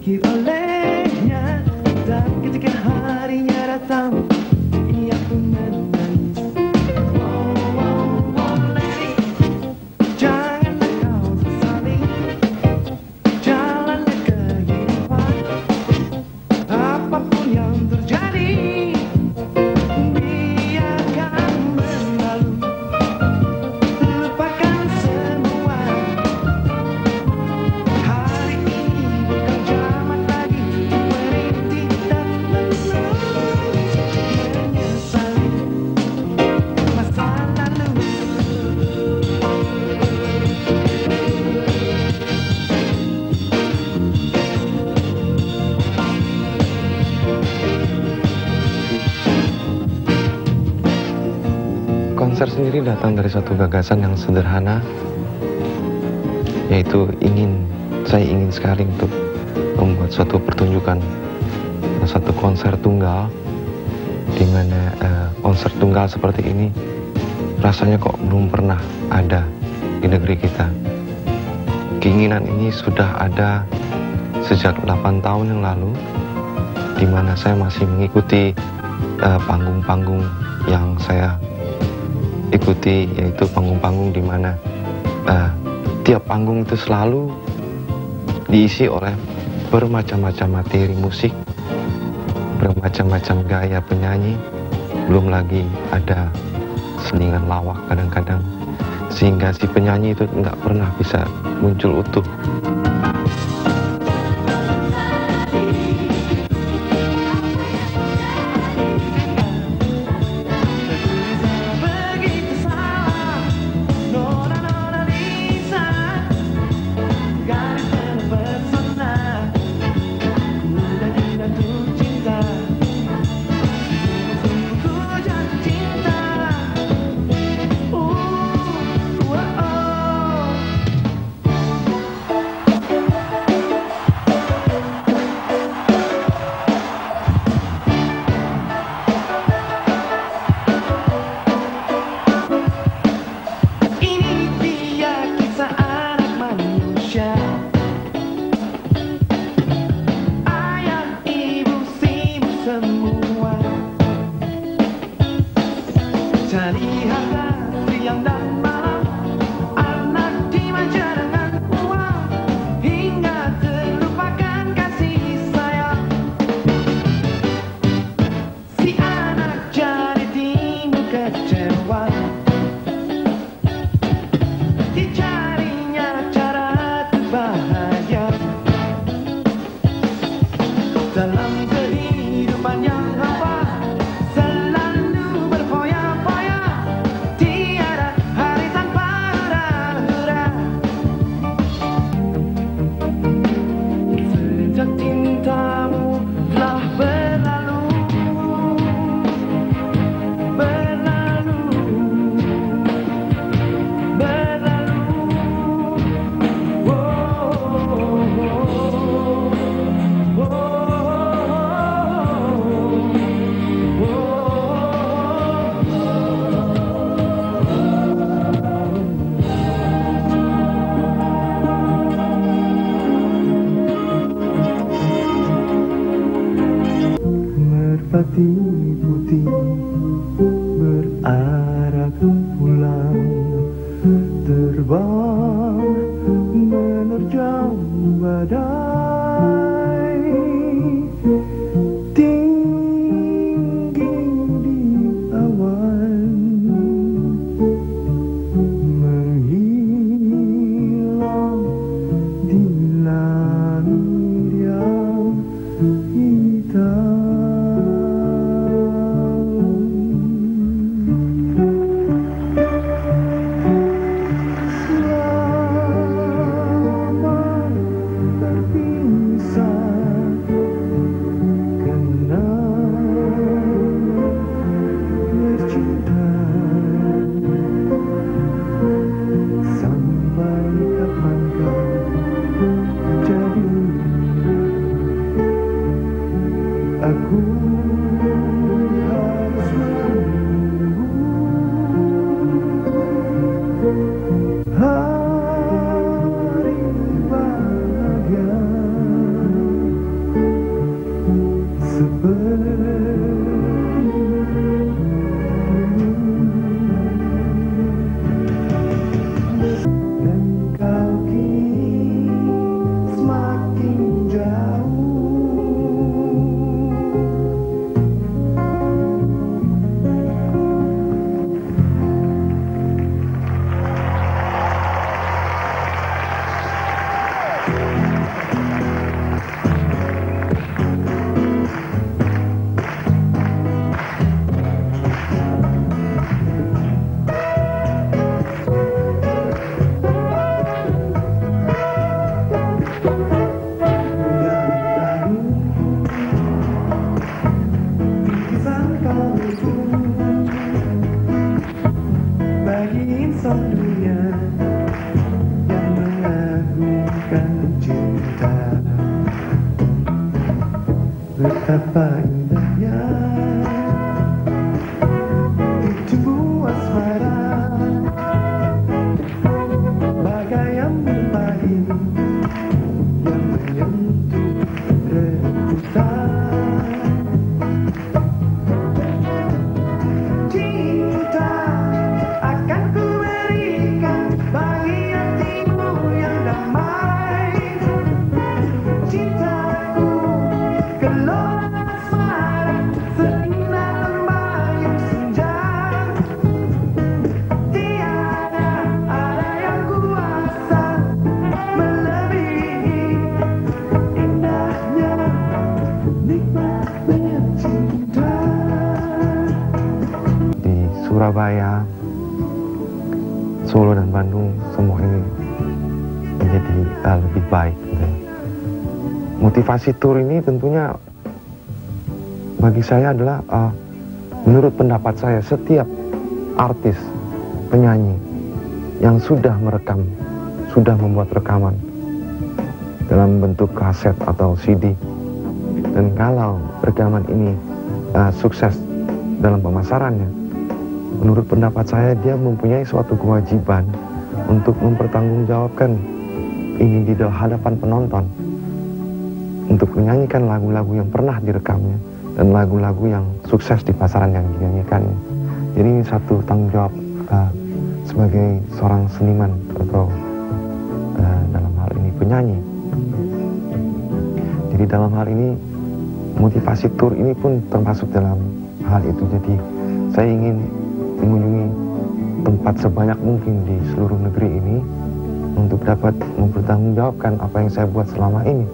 terpikir olehnya, dan ketika harinya datang, ia pun menangis. Oh, oh, oh, lady, janganlah kau sesali jalannya kehidupan. Apapun yang terjadi, biarkan berlalu. Lupakan semua. Hari ini bukan zaman lagi berhenti dan menyesali masa lalu. Konser sendiri datang dari suatu gagasan yang sederhana, yaitu saya ingin sekali untuk membuat suatu pertunjukan, satu konser tunggal, di mana konser tunggal seperti ini rasanya kok belum pernah ada di negeri kita. Keinginan ini sudah ada sejak 8 tahun yang lalu, di mana saya masih mengikuti panggung-panggung yang saya ikuti, yaitu panggung-panggung di mana tiap panggung itu selalu diisi oleh bermacam-macam materi musik, bermacam-macam gaya penyanyi, belum lagi ada selingan lawak kadang-kadang, sehingga si penyanyi itu nggak pernah bisa muncul utuh. Cari harta siang dan malam, anak dimanja dengan uang, hingga terlupakan kasih sayang. Si anak jadi timbul kecewa, dicarinya cara terbahagia dalam kehidupan yang hampa. Cintamu telah berlalu, berlalu, berlalu. Oh, oh, oh, merpati putih berarak pulang, terbang menerjang badai, tinggi di awan, menghilang di langit yang hitam. Aku harus menunggu hari bahagia. Betapa indahnya tumbuh asmara, bagai ambur pahit yang menyentuh rebusan. Cinta akan ku berikan bagi hatimu yang damai. Cintaku gelora asmara, seindah lembayung senja. Tiada ada yang kuasa melebihi indahnya nikmat bercinta. Di Surabaya, Solo dan Bandung semua ini menjadi lebih baik gitu ya. Motivasi tour ini tentunya bagi saya adalah menurut pendapat saya setiap artis, penyanyi yang sudah merekam, sudah membuat rekaman dalam bentuk kaset atau CD, dan kalau rekaman ini sukses dalam pemasarannya, menurut pendapat saya dia mempunyai suatu kewajiban untuk mempertanggungjawabkan ini di hadapan penonton, untuk menyanyikan lagu-lagu yang pernah direkamnya dan lagu-lagu yang sukses di pasaran yang dinyanyikannya. Jadi ini satu tanggung jawab sebagai seorang seniman atau dalam hal ini penyanyi. Jadi dalam hal ini motivasi tour ini pun termasuk dalam hal itu. Jadi saya ingin mengunjungi tempat sebanyak mungkin di seluruh negeri ini untuk dapat mempertanggungjawabkan apa yang saya buat selama ini.